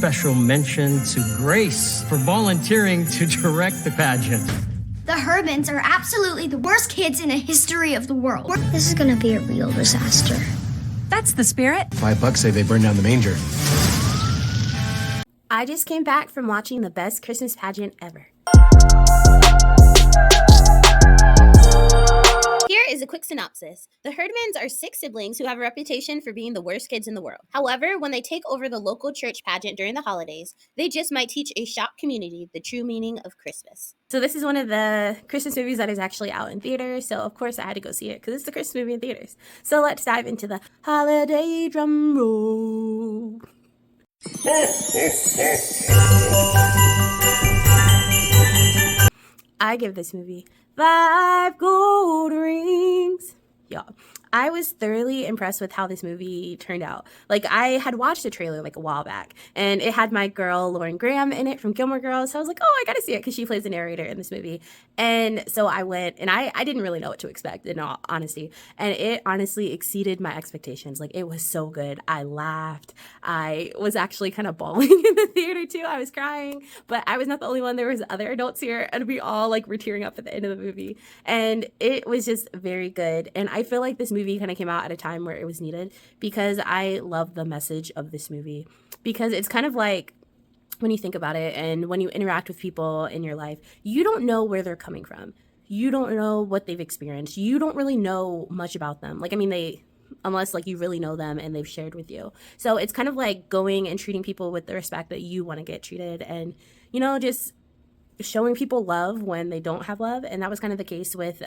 special mention to Grace for volunteering to direct the pageant. The Hermans are absolutely the worst kids in the history of the world. This is gonna be a real disaster. That's the spirit. $5 say they burned down the manger. I just came back from watching the best Christmas pageant ever. Here is a quick synopsis. The Herdmans are 6 siblings who have a reputation for being the worst kids in the world. However, when they take over the local church pageant during the holidays, they just might teach a shocked community the true meaning of Christmas. So this is one of the Christmas movies that is actually out in theaters, so of course I had to go see it because it's the Christmas movie in theaters. So let's dive into the holiday drum roll. I give this movie 5 gold rings. Y'all, I was thoroughly impressed with how this movie turned out. Like, I had watched the trailer like a while back, and it had my girl Lauren Graham in it from Gilmore Girls. So I was like, oh, I gotta see it because she plays the narrator in this movie. And so I went, and I didn't really know what to expect, in all honesty. And it honestly exceeded my expectations. Like, it was so good. I laughed. I was actually kind of bawling in the theater too. I was crying, but I was not the only one. There was other adults here, and we all like were tearing up at the end of the movie. And it was just very good. And I feel like this movie kind of came out at a time where it was needed because I love the message of this movie, because it's kind of like, when you think about it and when you interact with people in your life, you don't know where they're coming from. You don't know what they've experienced. You don't really know much about them. Like, I mean, unless like you really know them and they've shared with you. So it's kind of like going and treating people with the respect that you want to get treated, and, you know, just showing people love when they don't have love. And that was kind of the case with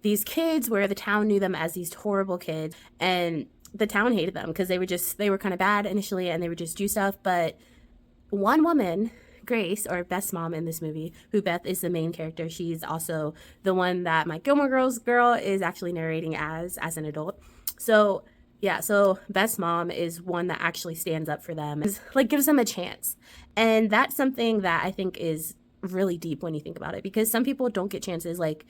these kids, where the town knew them as these horrible kids, and the town hated them because they were kind of bad initially, and they would just do stuff. But one woman, Grace, or Beth's mom in this movie, who Beth is the main character, she's also the one that my Gilmore Girls girl is actually narrating as an adult. So yeah, so Beth's mom is one that actually stands up for them, like gives them a chance. And that's something that I think is really deep when you think about it, because some people don't get chances. Like,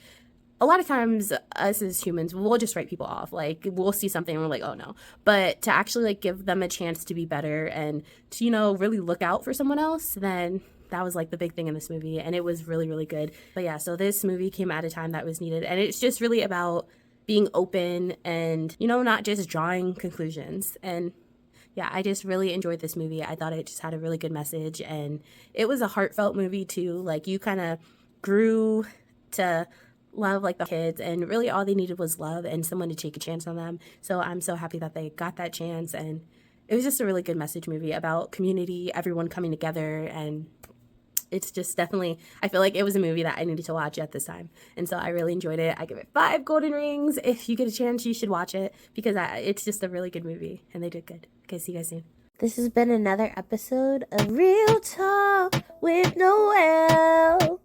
a lot of times us as humans, we'll just write people off. Like, we'll see something and we're like, oh no. But to actually like give them a chance to be better and to, you know, really look out for someone else, then that was like the big thing in this movie. And it was really, really good. But yeah, so this movie came at a time that was needed. And it's just really about being open and, you know, not just drawing conclusions. And yeah, I just really enjoyed this movie. I thought it just had a really good message, and it was a heartfelt movie too. Like, you kind of grew to love like the kids, and really all they needed was love and someone to take a chance on them. So I'm so happy that they got that chance, and it was just a really good message movie about community, everyone coming together. And it's just definitely, I feel like it was a movie that I needed to watch at this time, and so I really enjoyed it. I give it 5 golden rings. If you get a chance, you should watch it, because it's just a really good movie, and they did good. Okay, see you guys soon. This has been another episode of Real Talk with Noelle.